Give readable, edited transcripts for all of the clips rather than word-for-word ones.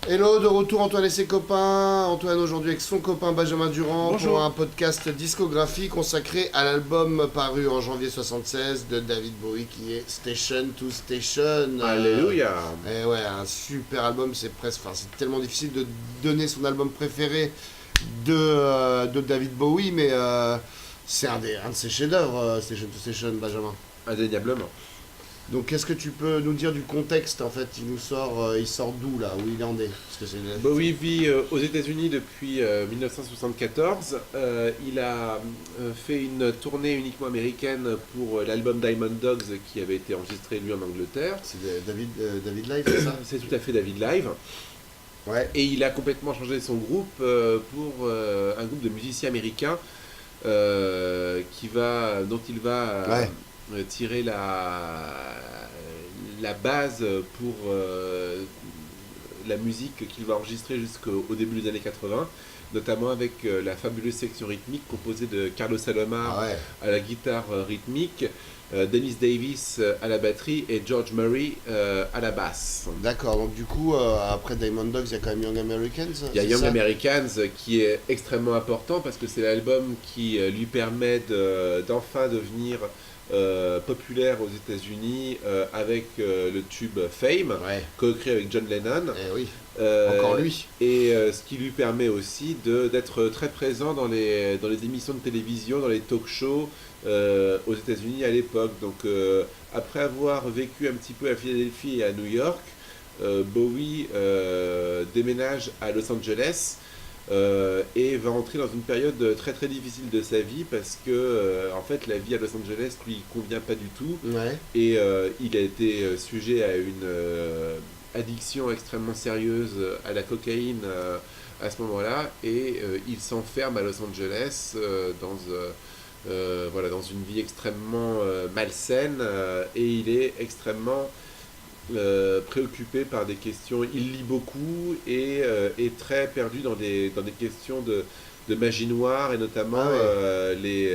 Hello, de retour Antoine et ses copains. Antoine aujourd'hui avec son copain Benjamin Durand. Bonjour. Pour un podcast discographie consacré à l'album paru en janvier 76 de David Bowie qui est Station to Station. Alléluia. Et ouais, un super album, c'est presque, enfin, c'est tellement difficile de donner son album préféré de David Bowie, mais c'est un de ses chefs-d'œuvre, Station to Station, Benjamin. Indéniablement. Donc qu'est-ce que tu peux nous dire du contexte en fait? Il sort d'où là? Où il en est? Parce que c'est... Bowie vit aux États-Unis depuis 1974. Il a fait une tournée uniquement américaine pour l'album Diamond Dogs qui avait été enregistré lui en Angleterre. C'est David Live, c'est ça? C'est tout à fait David Live. Ouais. Et il a complètement changé son groupe pour un groupe de musiciens américains dont il va tirer la base pour la musique qu'il va enregistrer jusqu'au début des années 80, notamment avec la fabuleuse section rythmique composée de Carlos Alomar à la guitare rythmique, Dennis Davis à la batterie et George Murray à la basse. D'accord, donc du coup, après Diamond Dogs, il y a quand même Young Americans. Il y a Young Americans qui est extrêmement important parce que c'est l'album qui lui permet d'enfin devenir populaire aux États-Unis avec le tube Fame, co-écrit avec John Lennon. Eh oui. Encore lui. Et ce qui lui permet aussi d'être très présent dans les émissions de télévision, dans les talk-shows aux États-Unis à l'époque. Donc après avoir vécu un petit peu à Philadelphie et à New York, Bowie déménage à Los Angeles et va entrer dans une période très très difficile de sa vie parce que en fait la vie à Los Angeles lui convient pas du tout et il a été sujet à une addiction extrêmement sérieuse à la cocaïne à ce moment-là et il s'enferme à Los Angeles dans une vie extrêmement malsaine et il est extrêmement préoccupé par des questions, il lit beaucoup et est très perdu dans des questions de magie noire et notamment les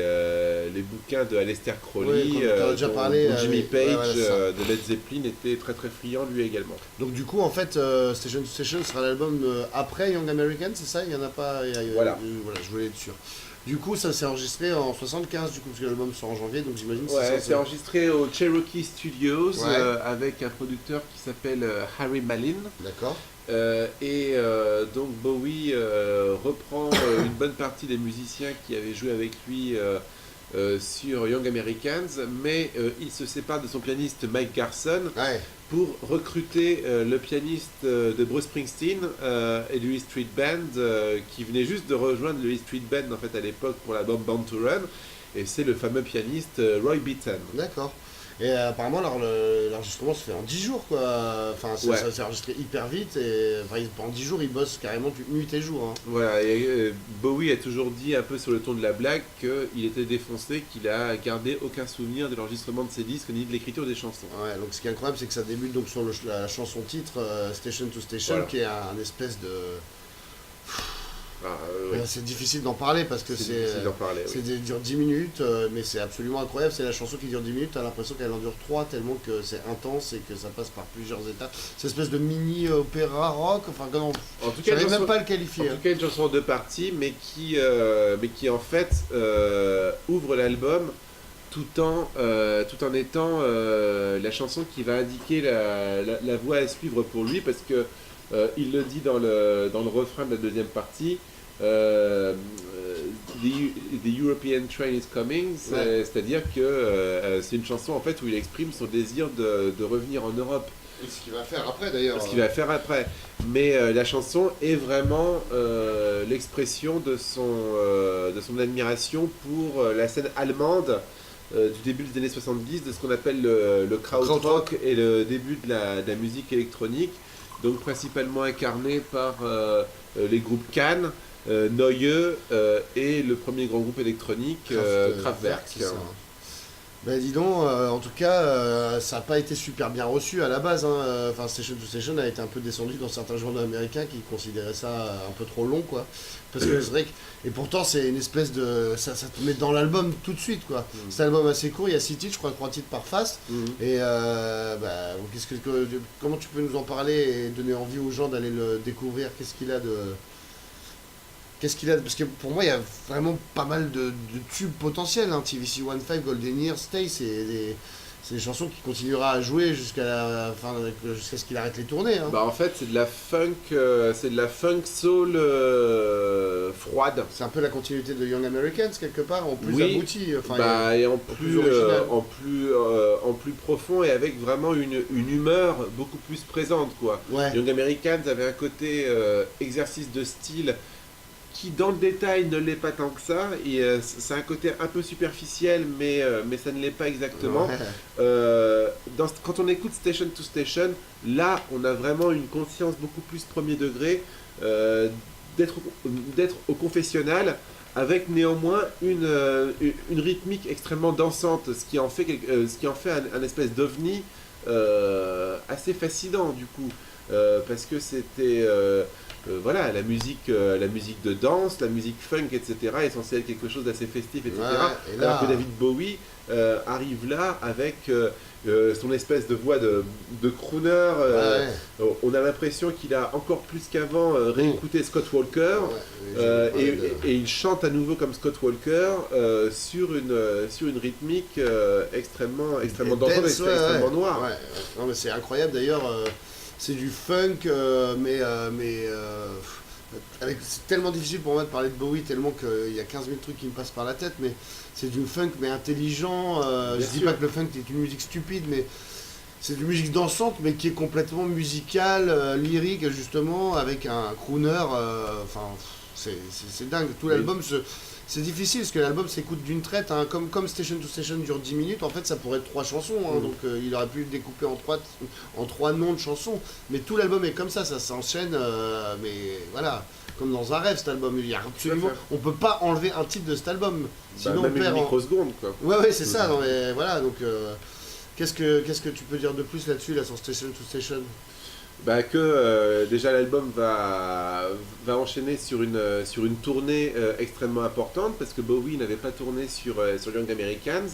bouquins de Aleister Crowley, dont Jimmy Page de Led Zeppelin était très très friand lui également. Donc du coup en fait Station to Station sera l'album après Young American, c'est ça? Il n'y en a pas, voilà, je voulais être sûr. Du coup, ça s'est enregistré en 75, du coup, parce que l'album sort en janvier, donc j'imagine que c'est enregistré au Cherokee Studios avec un producteur qui s'appelle Harry Malin. D'accord. Donc Bowie reprend une bonne partie des musiciens qui avaient joué avec lui sur Young Americans, mais il se sépare de son pianiste Mike Garson pour recruter le pianiste de Bruce Springsteen et du E Street Band qui venait juste de rejoindre le E Street Band en fait à l'époque pour l'album Born to Run, et c'est le fameux pianiste Roy Bittan. D'accord. Et apparemment, l'enregistrement se fait en 10 jours, quoi. Enfin, ça s'est enregistré hyper vite. Et en 10 jours, il bosse carrément nuit et jour. Hein. Voilà, et Bowie a toujours dit un peu sur le ton de la blague qu'il était défoncé, qu'il a gardé aucun souvenir de l'enregistrement de ses disques ni de l'écriture des chansons. Ouais, donc ce qui est incroyable, c'est que ça débute donc sur la chanson titre Station to Station, qui est un espèce de... C'est difficile d'en parler parce que dure 10 minutes, mais c'est absolument incroyable. C'est la chanson qui dure 10 minutes, t'as l'impression qu'elle en dure 3 tellement que c'est intense et que ça passe par plusieurs étapes. C'est une espèce de mini opéra rock, enfin comment... En tout cas, je même pas le qualifier. En tout cas, une chanson en deux parties, mais qui en fait ouvre l'album tout en étant la chanson qui va indiquer la voie à suivre pour lui, parce que il le dit dans le refrain de la deuxième partie, the European train is coming, c'est-à-dire que c'est une chanson en fait où il exprime son désir de revenir en Europe. Et ce qu'il va faire après d'ailleurs. Ce qu'il va faire après. Mais la chanson est vraiment l'expression de son admiration pour la scène allemande du début des années 70, de ce qu'on appelle le krautrock et le début de la musique électronique. Donc principalement incarné par les groupes Can, Neue et le premier grand groupe électronique Kraftwerk. Ben dis donc, en tout cas, ça n'a pas été super bien reçu à la base, hein. Enfin, Station to Station a été un peu descendu dans certains journaux américains qui considéraient ça un peu trop long, quoi. Parce que c'est vrai que... Et pourtant, c'est une espèce de... Ça te met dans l'album tout de suite, quoi. C'est un album assez court, il y a 6 titres, je crois 3 titres par face. Et bah, comment tu peux nous en parler et donner envie aux gens d'aller le découvrir? Qu'est-ce qu'il a de... Parce que pour moi, il y a vraiment pas mal de tubes potentiels. Hein. TVC 15, Golden Years, Stay, c'est des chansons qui continuera à jouer jusqu'à ce qu'il arrête les tournées. Hein. Bah en fait, c'est de la funk soul froide. C'est un peu la continuité de Young Americans quelque part, en plus abouti. Enfin, et en plus profond et avec vraiment une humeur beaucoup plus présente, quoi. Ouais. Young Americans avait un côté exercice de style qui dans le détail ne l'est pas tant que ça, et c'est un côté un peu superficiel, mais ça ne l'est pas exactement. Ouais. Quand on écoute Station to Station, là on a vraiment une conscience beaucoup plus premier degré d'être au confessionnal, avec néanmoins une rythmique extrêmement dansante, ce qui en fait un espèce d'ovni assez fascinant du coup, parce que c'était... voilà, la musique de danse, la musique funk, etc. est censée être quelque chose d'assez festif, etc. Ouais, là... Alors que David Bowie arrive là avec son espèce de voix de crooner. On a l'impression qu'il a encore plus qu'avant réécouté Scott Walker, et il chante à nouveau comme Scott Walker sur une rythmique extrêmement dansante, extrêmement noire. Ouais. Non, mais c'est incroyable d'ailleurs. C'est du funk, c'est tellement difficile pour moi de parler de Bowie, tellement qu'il y a 15 000 trucs qui me passent par la tête, mais c'est du funk, mais intelligent. Je dis pas que le funk est une musique stupide, mais c'est une musique dansante, mais qui est complètement musicale, lyrique, justement, avec un crooner. C'est dingue. Tout l'album C'est difficile parce que l'album s'écoute d'une traite, hein. Comme Station to Station dure 10 minutes, en fait ça pourrait être 3 chansons, hein. Donc il aurait pu le découper en 3 noms de chansons, mais tout l'album est comme ça s'enchaîne, mais voilà, comme dans un rêve cet album, il y a absolument, on peut pas enlever un titre de cet album, sinon même on perd une microseconde, quoi. Ouais c'est ça, non, mais voilà, donc qu'est-ce que tu peux dire de plus là-dessus, là, sur Station to Station? Bah que déjà l'album va enchaîner sur une tournée extrêmement importante, parce que Bowie n'avait pas tourné sur Young Americans,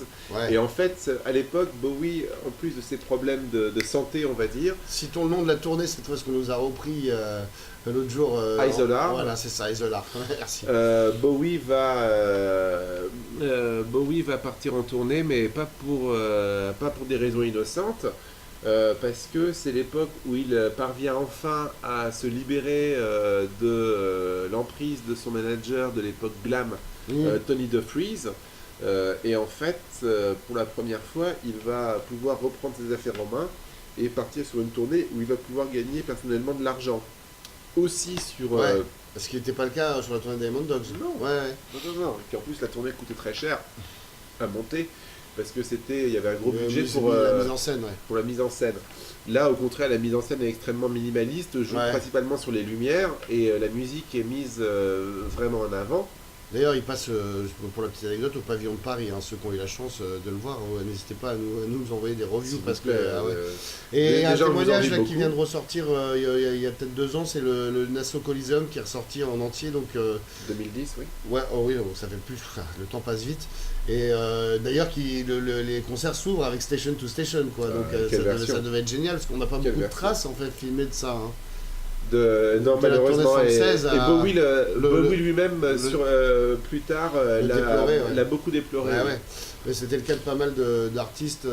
et en fait à l'époque Bowie, en plus de ses problèmes de santé, on va dire... Citons le nom de la tournée cette fois, ce qu'on nous a repris l'autre jour. Isolar. Voilà, c'est ça, Isolar. Merci. Bowie va partir en tournée, mais pas pour des raisons innocentes. Parce que c'est l'époque où il parvient enfin à se libérer de l'emprise de son manager de l'époque glam, Tony DeFries, et en fait, pour la première fois, il va pouvoir reprendre ses affaires en main et partir sur une tournée où il va pouvoir gagner personnellement de l'argent. Aussi sur... ce qui n'était pas le cas sur la tournée Diamond Dogs. Non. Non. Et puis en plus, la tournée coûtait très cher à monter, parce que il y avait un gros budget pour la mise en scène. Pour la mise en scène. Là, au contraire, la mise en scène est extrêmement minimaliste, joue principalement sur les lumières, et la musique est mise vraiment en avant. D'ailleurs, il passe, pour la petite anecdote, au Pavillon de Paris, hein, ceux qui ont eu la chance de le voir, n'hésitez pas à nous envoyer des reviews, parce que... Et un témoignage là, qui vient de ressortir il y a peut-être 2 ans, c'est le Nassau Coliseum qui est ressorti en entier, donc... 2010, oui. Ouais, oui, donc ça fait plus... le temps passe vite. Et d'ailleurs, les concerts s'ouvrent avec Station to Station, quoi. Donc ça devait être génial, parce qu'on n'a pas beaucoup de traces, en fait, filmées de ça, hein. Non, malheureusement, et Bowie lui-même plus tard l'a beaucoup déploré. Mais c'était le cas de pas mal d'artistes,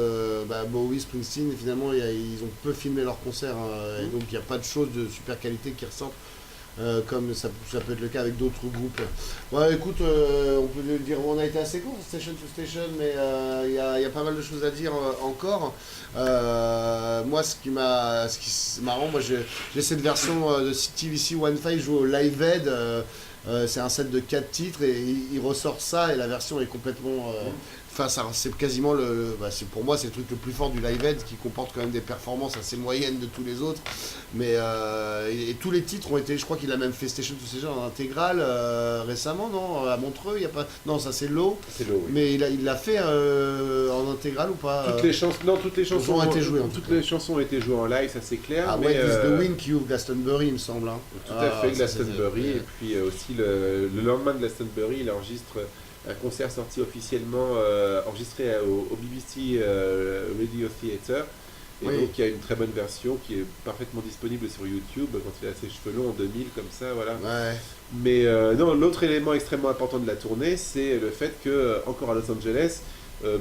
Bowie, Springsteen, et finalement ils ont peu filmé leurs concerts, et donc il n'y a pas de choses de super qualité qui ressortent, comme ça peut être le cas avec d'autres groupes. Ouais, écoute, on peut le dire, on a été assez court, Station to Station, mais il y a pas mal de choses à dire encore. Moi, ce qui est marrant, moi j'ai cette version de TVC 15 joue au Live Aid. C'est un set de 4 titres et il ressort ça, et la version est complètement Enfin, c'est quasiment pour moi, c'est le truc le plus fort du Live Aid, qui comporte quand même des performances assez moyennes de tous les autres. Mais et tous les titres ont été, je crois qu'il a même fait Station to Station en intégrale récemment, non? À Montreux, il y a pas. Non, ça c'est Low. C'est Low, oui. Mais il l'a fait en intégrale ou pas? Toutes les chansons ont été jouées. Toutes les chansons ont été jouées en live, ça c'est clair. Ah ouais, The Wind qui ouvre Glastonbury, il me semble. Hein. Tout à fait, Glastonbury. Et puis aussi le lendemain de Glastonbury, il enregistre un concert sorti officiellement, enregistré au BBC Radio Theatre. Et donc il y a une très bonne version qui est parfaitement disponible sur YouTube quand il a ses cheveux longs en 2000 comme ça, voilà. Ouais. Mais non, l'autre élément extrêmement important de la tournée, c'est le fait que encore à Los Angeles,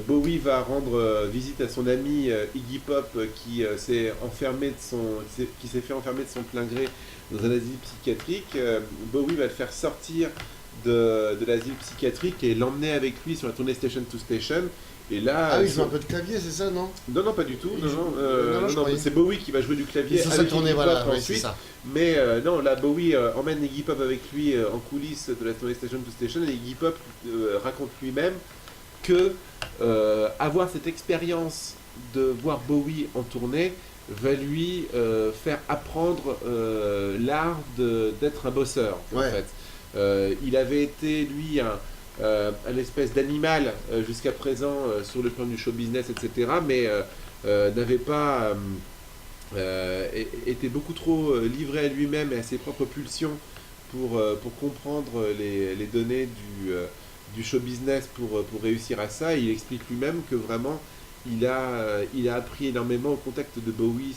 Bowie va rendre visite à son ami Iggy Pop qui s'est fait enfermer de son plein gré dans un asile psychiatrique. Bowie va le faire sortir de l'asile psychiatrique et l'emmener avec lui sur la tournée Station to Station. Et là, il joue un peu de clavier, c'est ça, non? Non, pas du tout. Non, c'est Bowie qui va jouer du clavier avec Iggy tournée, Pop voilà, ensuite. ça. Mais non, là, Bowie emmène Iggy Pop avec lui en coulisses de la tournée Station to Station, et Iggy Pop raconte lui-même que avoir cette expérience de voir Bowie en tournée va lui faire apprendre l'art d'être un bosseur, en fait. Il avait été, lui, un espèce d'animal jusqu'à présent sur le plan du show business, etc., mais n'avait pas été beaucoup trop livré à lui-même et à ses propres pulsions pour comprendre les données du show business pour réussir à ça. Et il explique lui-même que vraiment il a appris énormément au contact de Bowie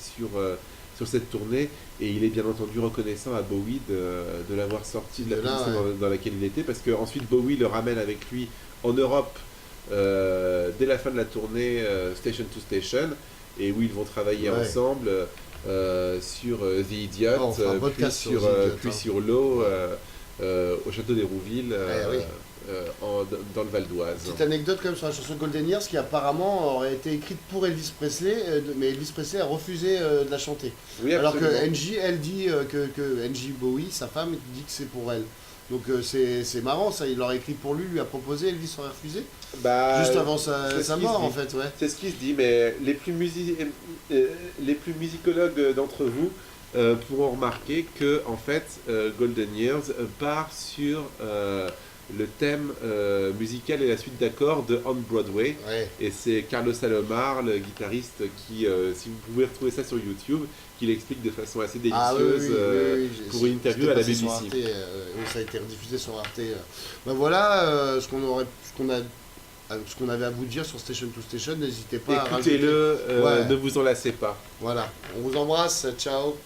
sur cette tournée, et il est bien entendu reconnaissant à Bowie de l'avoir sorti de la position dans laquelle il était, parce qu'ensuite Bowie le ramène avec lui en Europe dès la fin de la tournée Station to Station, et où ils vont travailler ensemble sur The Idiot, puis sur Low au château d'Hérouville. Dans le Val d'Oise. Petite anecdote quand même sur la chanson Golden Years qui apparemment aurait été écrite pour Elvis Presley, mais Elvis Presley a refusé de la chanter. Oui, alors que Angie, elle dit que Angie Bowie, sa femme, dit que c'est pour elle. Donc c'est marrant ça, il l'aurait écrit pour lui a proposé, Elvis aurait refusé. Juste avant sa mort en fait, ouais. C'est ce qui se dit, mais les plus musicologues d'entre vous pourront remarquer que en fait Golden Years part sur le thème musical et la suite d'accords de On Broadway. Et c'est Carlos Alomar, le guitariste, qui, si vous pouvez retrouver ça sur YouTube, qui l'explique de façon assez délicieuse pour une interview à la BBC. Arte, ça a été rediffusé sur Arte. Voilà ce qu'on avait à vous dire sur Station to Station. N'hésitez pas à écoutez-le, ne vous en lassez pas. Voilà, on vous embrasse, ciao.